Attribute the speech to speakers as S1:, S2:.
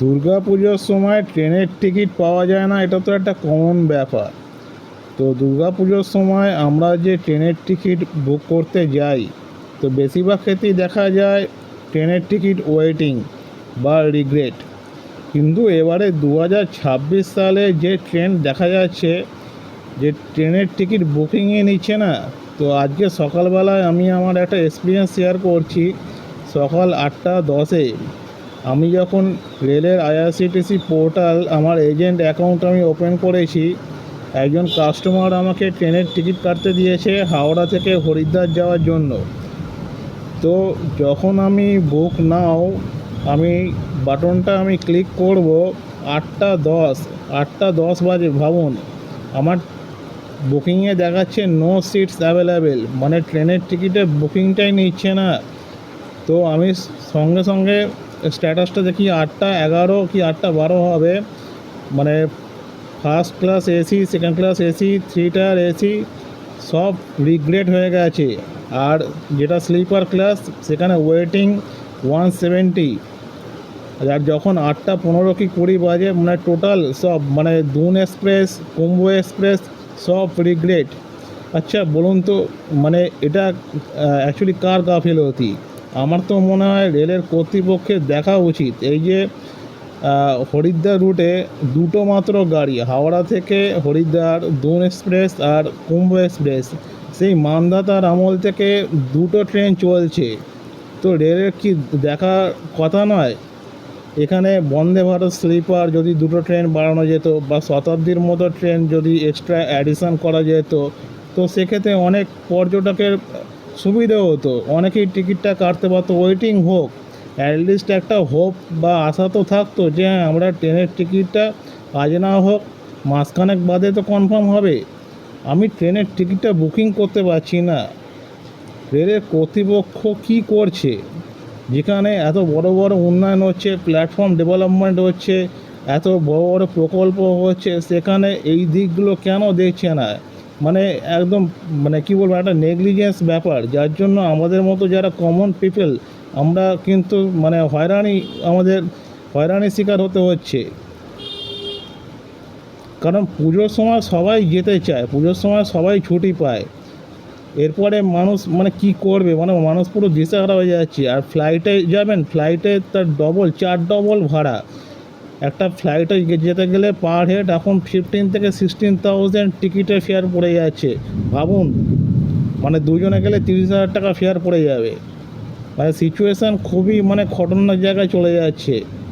S1: দুর্গা পুজোর সময় ট্রেনের টিকিট পাওয়া যায় না, এটা তো একটা কমন ব্যাপার। তো দুর্গা পুজোর সময় আমরা যে ট্রেনের টিকিট বুক করতে যাই, তো বেশিরভাগ ক্ষেত্রেই দেখা যায় ট্রেনের টিকিট ওয়েটিং বা রিগ্রেট। কিন্তু এবারে 2026 সালে যে ট্রেন্ড দেখা যাচ্ছে, যে ট্রেনের টিকিট বুকিংয়ে নিচ্ছে না। তো আজকে সকালবেলায় আমি আমার একটা এক্সপিরিয়েন্স শেয়ার করছি। সকাল 8:10-এ আমি যখন রেলের আইআরসিটিসি পোর্টাল আমার এজেন্ট অ্যাকাউন্ট আমি ওপেন করেছি, একজন কাস্টমার আমাকে ট্রেনের টিকিট কাটতে দিয়েছে হাওড়া থেকে হরিদ্বার যাওয়ার জন্য। তো যখন আমি বুক নাও আমি বাটনটা আমি ক্লিক করব, 8:10, 8:10 বাজে। ভাবুন, আমার বুকিংয়ে দেখাচ্ছে নো সিটস অ্যাভেলেবেল, মানে ট্রেনের টিকিটের বুকিংটাই নিচ্ছে না। তো আমি সঙ্গে সঙ্গে স্ট্যাটাসটা দেখি 8:11 কি 8:12 হবে, মানে first class AC, second class AC, 3 tyre AC সব রিগ্রেট হয়ে গেছে। আর যেটা স্লিপার ক্লাস সেখানে ওয়েটিং 170। আর যখন 8:15 কি 20 বাজে, মানে টোটাল সব, মানে দুন এক্সপ্রেস, কুম্ভ এক্সপ্রেস সব রিগ্রেট। আচ্ছা বলুন তো, মানে এটা অ্যাকচুয়ালি কার গাফিলতি? আমার তো মনে হয় রেলের কর্তৃপক্ষের দেখা উচিত। এই যে হরিদ্বার রুটে দুটো মাত্র গাড়ি, হাওড়া থেকে হরিদ্বার, দুন এক্সপ্রেস আর কুম্ভ এক্সপ্রেস, সেই মানধাতার আমল থেকে দুটো ট্রেন চলছে। তো রেলের কি দেখার কথা নয়? এখানে বন্দে ভারত স্লিপার যদি দুটো ট্রেন বাড়ানো যেত, বা শতাব্দীর মতো ট্রেন যদি এক্সট্রা অ্যাডিশন করা যেত, তো সেক্ষেত্রে অনেক পর্যটকের সুবিধে হতো, অনেকেই টিকিটটা কাটতে পারতো। ওয়েটিং হোক, অ্যাটলিস্ট একটা হোপ বা আশা তো থাকতো যে হ্যাঁ, আমরা ট্রেনের টিকিটটা আজ না হোক মাসখানেক বাদে তো কনফার্ম হবে। আমি ট্রেনের টিকিটটা বুকিং করতে পারছি না। রেলের কর্তৃপক্ষ কী করছে? যেখানে এত বড় বড় উন্নয়ন হচ্ছে, প্ল্যাটফর্ম ডেভেলপমেন্ট হচ্ছে, এত বড় বড় প্রকল্প হচ্ছে, সেখানে এই দিকগুলো কেন দেখছে না? মানে একদম, মানে কী বলবো, একটা নেগলিজেন্স ব্যাপার, যার জন্য আমাদের মতো যারা কমন পিপল আমরা কিন্তু মানে আমাদের হয়রানির শিকার হতে হচ্ছে। কারণ পুজোর সময় সবাই যেতে চায়, পুজোর সময় সবাই ছুটি পায়। এরপরে মানুষ মানে কি করবে, মানে মানুষ পুরো দিশেহারা হয়ে যাচ্ছে। আর ফ্লাইটে যাবেন, ফ্লাইটে তার ডবল, 4 ডবল ভাড়া। একটা ফ্লাইটে যেতে গেলে পার হেড এখন 15 থেকে 16,000 টিকিটের ফেয়ার পড়ে যাচ্ছে। ভাবুন, মানে দুজনে গেলে 30,000 টাকা ফেয়ার পড়ে যাবে। মানে সিচুয়েশান খুবই মানে খতরনাক জায়গায় চলে যাচ্ছে।